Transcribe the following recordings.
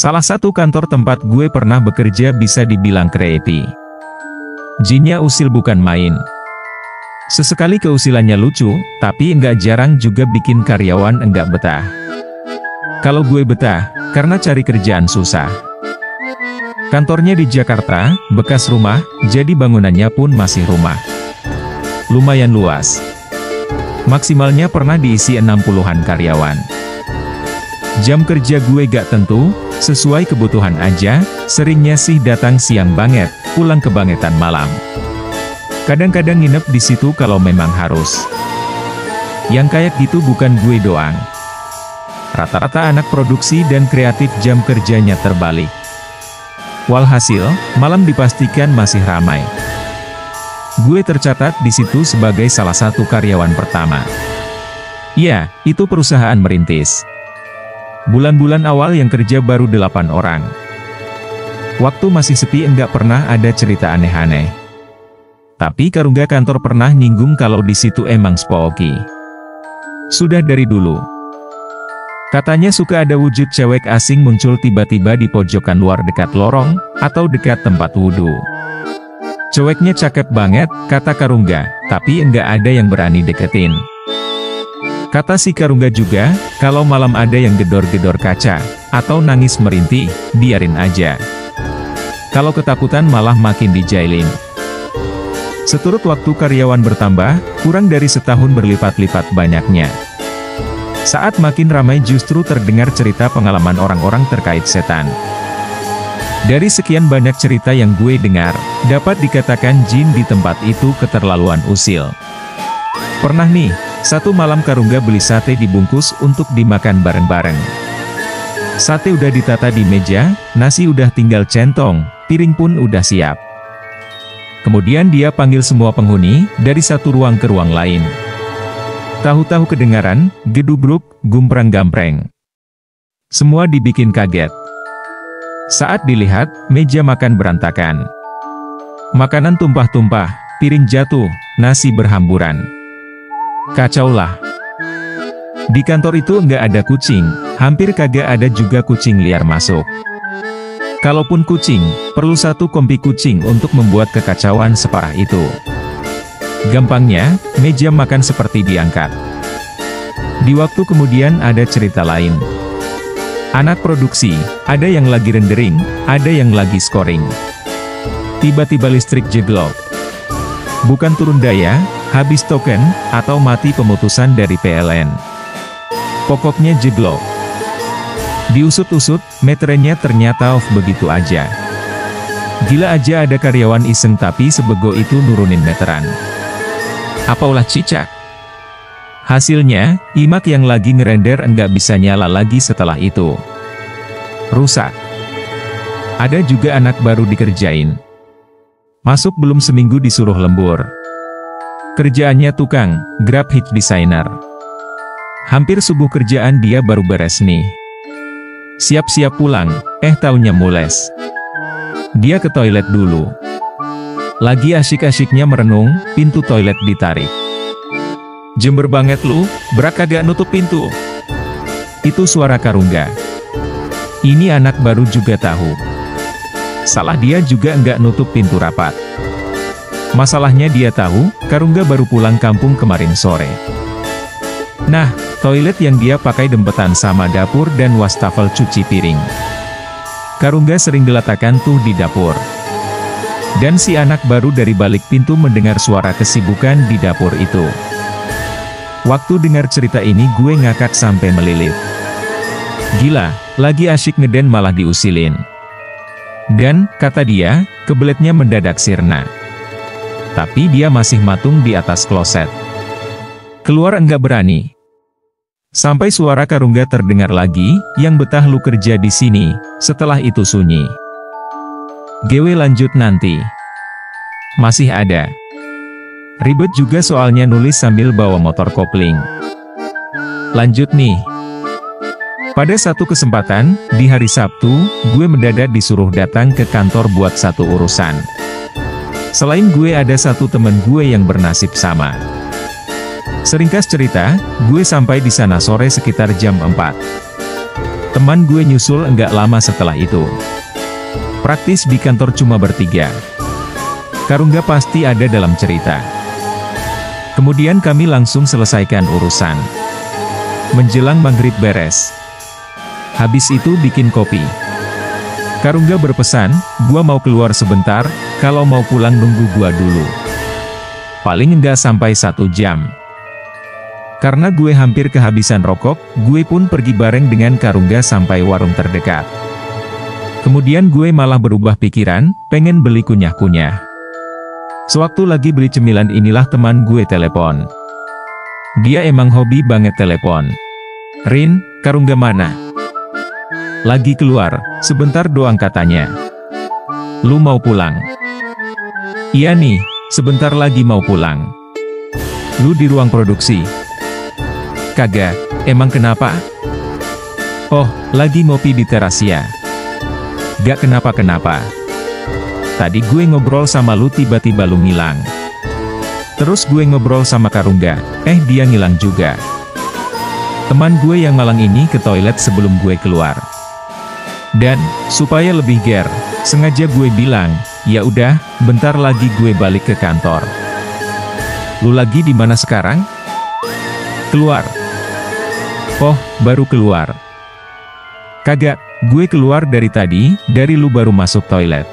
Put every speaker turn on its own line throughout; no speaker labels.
Salah satu kantor tempat gue pernah bekerja bisa dibilang crazy. Jinnya usil bukan main. Sesekali keusilannya lucu, tapi enggak jarang juga bikin karyawan enggak betah. Kalau gue betah, karena cari kerjaan susah. Kantornya di Jakarta, bekas rumah, jadi bangunannya pun masih rumah. Lumayan luas. Maksimalnya pernah diisi 60-an karyawan. Jam kerja gue gak tentu, sesuai kebutuhan aja, seringnya sih datang siang banget, pulang kebangetan malam. Kadang-kadang nginep di situ kalau memang harus. Yang kayak gitu bukan gue doang. Rata-rata anak produksi dan kreatif jam kerjanya terbalik. Walhasil, malam dipastikan masih ramai. Gue tercatat di situ sebagai salah satu karyawan pertama. Ya, itu perusahaan merintis. Bulan-bulan awal yang kerja baru 8 orang. Waktu masih sepi enggak pernah ada cerita aneh-aneh. Tapi Karungga kantor pernah nyinggung kalau di situ emang spooky. Sudah dari dulu. Katanya suka ada wujud cewek asing muncul tiba-tiba di pojokan luar dekat lorong, atau dekat tempat wudhu. Ceweknya cakep banget, kata Karungga, tapi enggak ada yang berani deketin. Kata si Karungga juga, kalau malam ada yang gedor-gedor kaca, atau nangis merintih, biarin aja. Kalau ketakutan malah makin dijailin. Seturut waktu karyawan bertambah, kurang dari setahun berlipat-lipat banyaknya. Saat makin ramai justru terdengar cerita pengalaman orang-orang terkait setan. Dari sekian banyak cerita yang gue dengar, dapat dikatakan jin di tempat itu keterlaluan usil. Pernah nih, satu malam Karungga beli sate dibungkus untuk dimakan bareng-bareng. Sate udah ditata di meja, nasi udah tinggal centong, piring pun udah siap. Kemudian dia panggil semua penghuni, dari satu ruang ke ruang lain. Tahu-tahu kedengaran, gedubruk, gumprang-gampreng. Semua dibikin kaget. Saat dilihat, meja makan berantakan. Makanan tumpah-tumpah, piring jatuh, nasi berhamburan. Kacau lah. Di kantor itu nggak ada kucing, hampir kagak ada juga kucing liar masuk. Kalaupun kucing, perlu satu kompi kucing untuk membuat kekacauan separah itu. Gampangnya, meja makan seperti diangkat. Di waktu kemudian ada cerita lain. Anak produksi, ada yang lagi rendering, ada yang lagi scoring. Tiba-tiba listrik jeglok. Bukan turun daya, habis token, atau mati pemutusan dari PLN. Pokoknya jeglok. Diusut-usut, meterannya ternyata off begitu aja. Gila aja ada karyawan iseng tapi sebego itu nurunin meteran. Apa ulah cicak? Hasilnya, iMac yang lagi ngerender enggak bisa nyala lagi setelah itu. Rusak. Ada juga anak baru dikerjain. Masuk belum seminggu disuruh lembur. Kerjaannya tukang, graphic designer. Hampir subuh kerjaan dia baru beres nih. Siap-siap pulang, taunya mules. Dia ke toilet dulu. Lagi asyik-asyiknya merenung, pintu toilet ditarik. Jember banget lu, brak kagak nutup pintu. Itu suara Karungga. Ini anak baru juga tahu. Salah dia juga enggak nutup pintu rapat. Masalahnya dia tahu, Karungga baru pulang kampung kemarin sore. Nah, toilet yang dia pakai dempetan sama dapur dan wastafel cuci piring. Karungga sering gelatakan tuh di dapur. Dan si anak baru dari balik pintu mendengar suara kesibukan di dapur itu. Waktu dengar cerita ini gue ngakak sampai melilit. Gila, lagi asyik ngeden malah diusilin. Dan, kata dia, kebeletnya mendadak sirna. Tapi dia masih matung di atas kloset. Keluar enggak berani. Sampai suara Karungga terdengar lagi, yang betah lu kerja di sini, setelah itu sunyi. GW lanjut nanti. Masih ada. Ribet juga soalnya nulis sambil bawa motor kopling. Lanjut nih. Pada satu kesempatan, di hari Sabtu, gue mendadak disuruh datang ke kantor buat satu urusan. Selain gue ada satu temen gue yang bernasib sama. Seringkas cerita, gue sampai di sana sore sekitar jam 4. Teman gue nyusul enggak lama setelah itu. Praktis di kantor cuma bertiga. Karungga pasti ada dalam cerita. Kemudian kami langsung selesaikan urusan. Menjelang maghrib beres. Habis itu bikin kopi. Karungga berpesan, gua mau keluar sebentar, kalau mau pulang nunggu gua dulu. Paling enggak sampai 1 jam. Karena gue hampir kehabisan rokok, gue pun pergi bareng dengan Karungga sampai warung terdekat. Kemudian gue malah berubah pikiran, pengen beli kunyah-kunyah. Sewaktu lagi beli cemilan inilah teman gue telepon. Dia emang hobi banget telepon. "Rin, Karungga mana?" "Lagi keluar, sebentar doang katanya." "Lu mau pulang?" "Iya nih, sebentar lagi mau pulang." "Lu di ruang produksi?" "Kagak, emang kenapa?" "Oh, lagi ngopi di teras ya." "Gak kenapa-kenapa. Tadi gue ngobrol sama lu tiba-tiba lu ngilang. Terus gue ngobrol sama Karungga, dia ngilang juga." Teman gue yang malang ini ke toilet sebelum gue keluar. Dan, supaya lebih ger, sengaja gue bilang, "Ya udah, bentar lagi gue balik ke kantor." "Lu lagi di mana sekarang?" "Keluar." "Oh, baru keluar." "Kagak, gue keluar dari tadi, dari lu baru masuk toilet."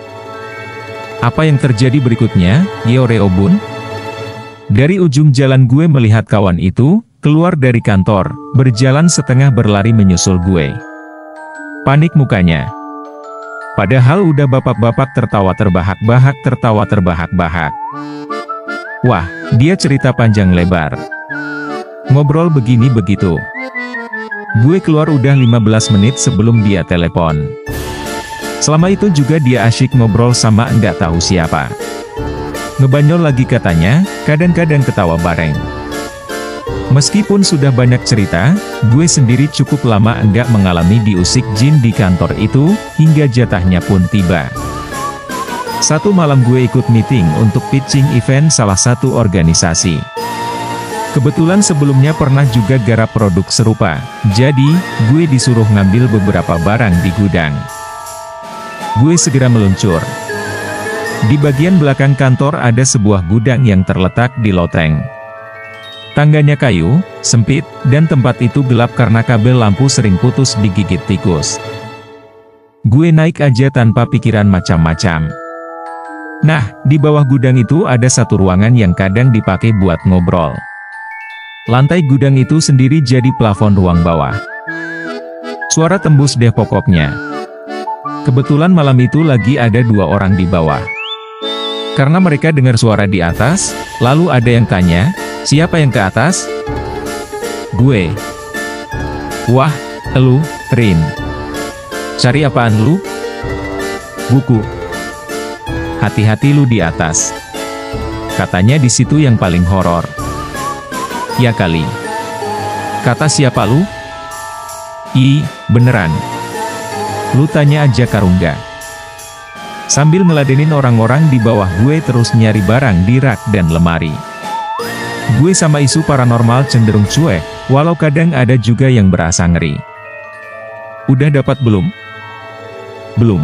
"Apa yang terjadi berikutnya, Yoreo Bun?" Dari ujung jalan gue melihat kawan itu, keluar dari kantor, berjalan setengah berlari menyusul gue. Panik mukanya. Padahal udah bapak-bapak tertawa terbahak-bahak. Wah, dia cerita panjang lebar. Ngobrol begini begitu. Gue keluar udah 15 menit sebelum dia telepon. Selama itu juga dia asyik ngobrol sama enggak tahu siapa. Ngebanyol lagi katanya, kadang-kadang ketawa bareng. Meskipun sudah banyak cerita, gue sendiri cukup lama enggak mengalami diusik jin di kantor itu, hingga jatahnya pun tiba. Satu malam gue ikut meeting untuk pitching event salah satu organisasi. Kebetulan sebelumnya pernah juga garap produk serupa, jadi, gue disuruh ngambil beberapa barang di gudang. Gue segera meluncur. Di bagian belakang kantor ada sebuah gudang yang terletak di loteng. Tangganya kayu, sempit, dan tempat itu gelap karena kabel lampu sering putus digigit tikus. Gue naik aja tanpa pikiran macam-macam. Nah, di bawah gudang itu ada satu ruangan yang kadang dipakai buat ngobrol. Lantai gudang itu sendiri jadi plafon ruang bawah. Suara tembus deh pokoknya. Kebetulan malam itu lagi ada 2 orang di bawah. Karena mereka dengar suara di atas, lalu ada yang tanya, "Siapa yang ke atas?" "Gue." "Wah, elu, Rin. Cari apaan lu?" "Buku." "Hati-hati lu di atas. Katanya di situ yang paling horor." "Ya kali." "Kata siapa lu?" "Ih, beneran. Lu tanya aja Karungga." Sambil ngeladenin orang-orang di bawah gue terus nyari barang di rak dan lemari. Gue sama isu paranormal cenderung cuek, walau kadang ada juga yang berasa ngeri. "Udah dapat belum?" "Belum."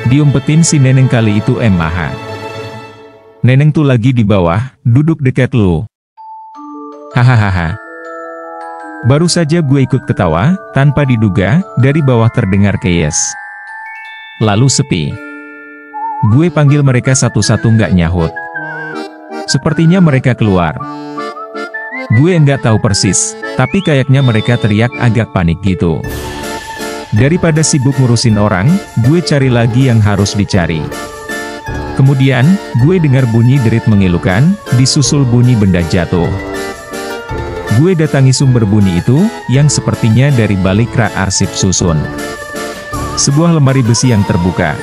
Diumpetin si Neneng kali itu MAH. "Neneng tuh lagi di bawah, duduk dekat lu." Hahaha. Baru saja gue ikut ketawa, tanpa diduga, dari bawah terdengar keyes. Lalu sepi. Gue panggil mereka satu-satu nggak nyahut. Sepertinya mereka keluar. Gue nggak tahu persis, tapi kayaknya mereka teriak agak panik gitu. Daripada sibuk ngurusin orang, gue cari lagi yang harus dicari. Kemudian, gue dengar bunyi derit mengilukan, disusul bunyi benda jatuh. Gue datangi sumber bunyi itu, yang sepertinya dari balik rak arsip susun. Sebuah lemari besi yang terbuka.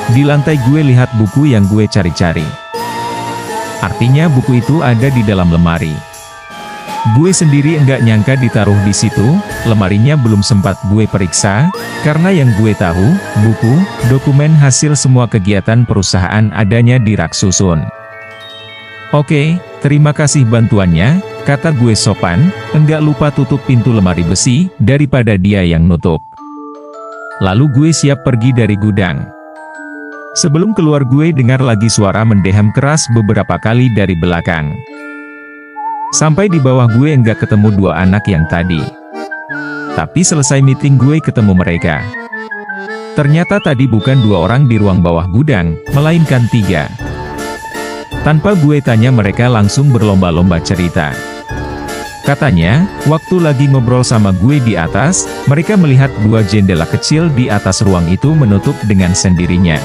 Di lantai gue lihat buku yang gue cari-cari. Artinya buku itu ada di dalam lemari. Gue sendiri enggak nyangka ditaruh di situ, lemarinya belum sempat gue periksa, karena yang gue tahu, buku, dokumen hasil semua kegiatan perusahaan adanya di rak susun. Oke, "Terima kasih bantuannya," kata gue sopan, "enggak lupa tutup pintu lemari besi, daripada dia yang nutup." Lalu gue siap pergi dari gudang. Sebelum keluar gue dengar lagi suara mendeham keras beberapa kali dari belakang. Sampai di bawah gue enggak ketemu dua anak yang tadi. Tapi selesai meeting gue ketemu mereka. Ternyata tadi bukan dua orang di ruang bawah gudang, melainkan tiga. Tanpa gue tanya mereka langsung berlomba-lomba cerita. Katanya, waktu lagi ngobrol sama gue di atas, mereka melihat dua jendela kecil di atas ruang itu menutup dengan sendirinya.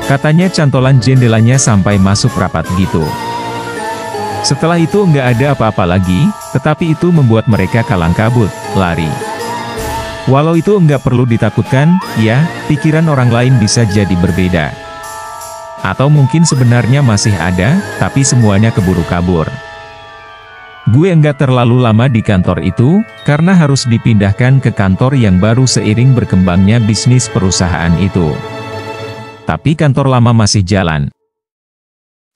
Katanya cantolan jendelanya sampai masuk rapat gitu. Setelah itu nggak ada apa-apa lagi, tetapi itu membuat mereka kalang kabut, lari. Walau itu nggak perlu ditakutkan, ya, pikiran orang lain bisa jadi berbeda. Atau mungkin sebenarnya masih ada, tapi semuanya keburu kabur. Gue enggak terlalu lama di kantor itu, karena harus dipindahkan ke kantor yang baru seiring berkembangnya bisnis perusahaan itu. Tapi kantor lama masih jalan.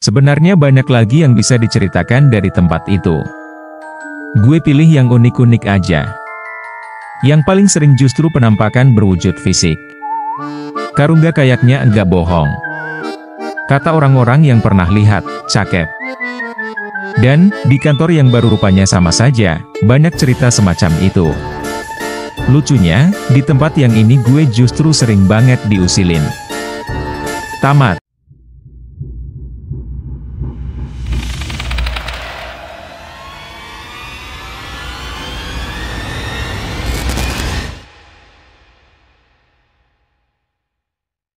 Sebenarnya banyak lagi yang bisa diceritakan dari tempat itu. Gue pilih yang unik-unik aja. Yang paling sering justru penampakan berwujud fisik. Karungga kayaknya enggak bohong. Kata orang-orang yang pernah lihat, cakep. Dan, di kantor yang baru rupanya sama saja, banyak cerita semacam itu. Lucunya, di tempat yang ini gue justru sering banget diusilin. Tamat.